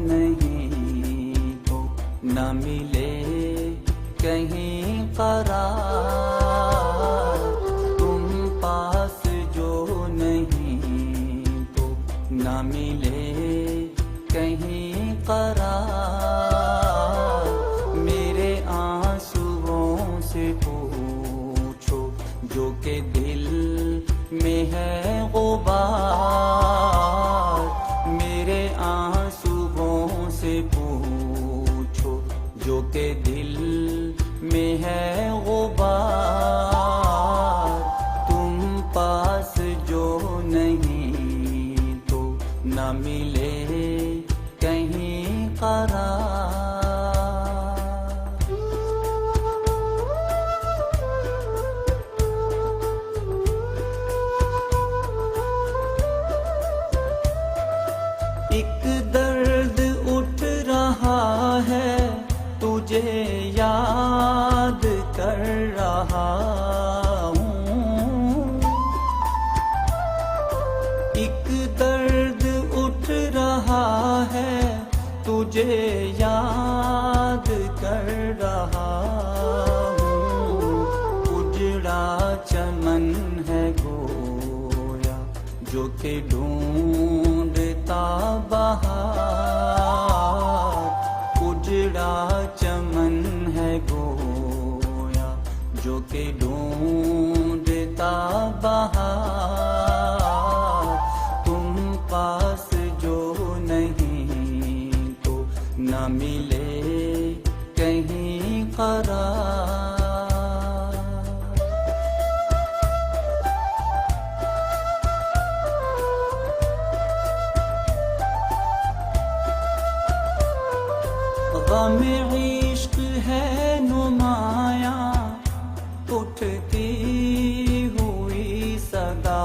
नहीं तो न मिले कहीं करार। तुम पास जो नहीं तो न मिले कहीं करार। मेरे आंसुओं से पूछो जो के दिल में है गुबार। मेरे आंसुओं से पूछो जो के दिल में है गुबार। तुम पास जो नहीं तो न मिले कहीं करार। एक दर्द उठ रहा है तुझे याद कर रहा हूँ। एक दर्द उठ रहा है तुझे याद कर रहा हूँ। उजड़ा चमन है गोया जो के ढूंढता बहार। उजड़ा चमन है गोया जो के ढूंढता बहार। तुम पास जो नहीं तो न मिले कहीं करार। गम इश्क है नुमाया उठती हुई सदा।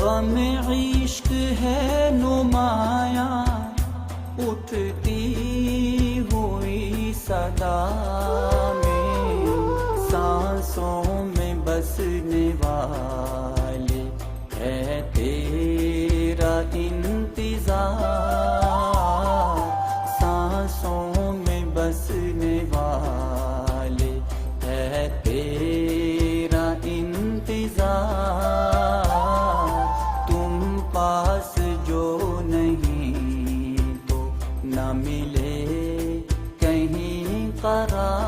गम इश्क है नुमाया उठती हुई सदा में। सांसों में बसने वाले है तेरा इंतजार। सांसों में बसने वाले है तेरा इंतजार। तुम पास जो नहीं तो न मिले कहीं करार।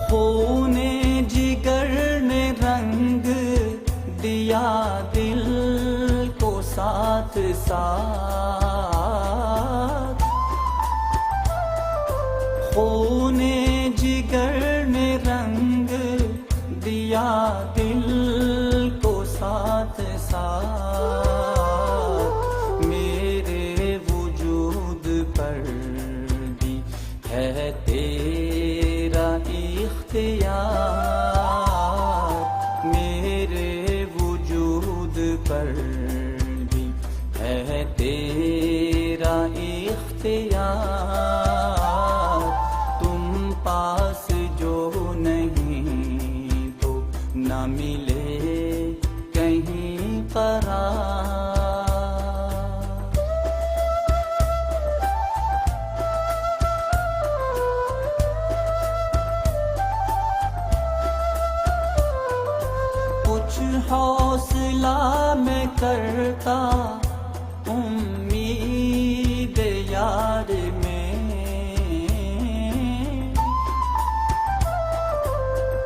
खूने जिगर ने रंग दिया दिल को साथ साथ। खूने जिगर ने रंग दिया दिल को साथ साथ। मेरे वजूद पर भी है तेरा इख्तियार। मेरे वजूद पर भी है तेरा इख्तियार। तुम पास जो नहीं तो न मिले कहीं करार। कुछ हौसला मैं करता उम्मीद यार में।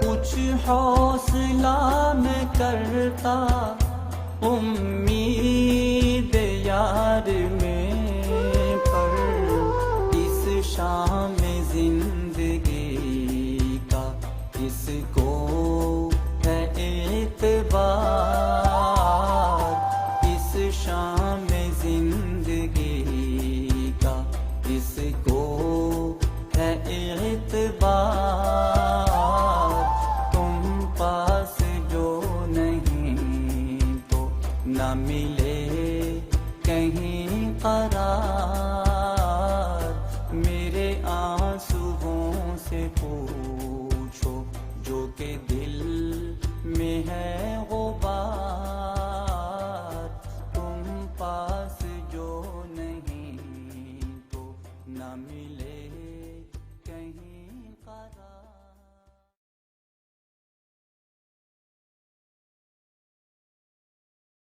कुछ हौसला मैं करता उम्मीद यार में। पर इस शाम जिंदगी का इसको है एतबार। इस शाम जिंदगी का इसको है एतबार। तुम पास जो नहीं तो न मिले कहीं करार। जो के दिल में है गुबार, तुम पास जो नहीं तो न मिले कहीं करार।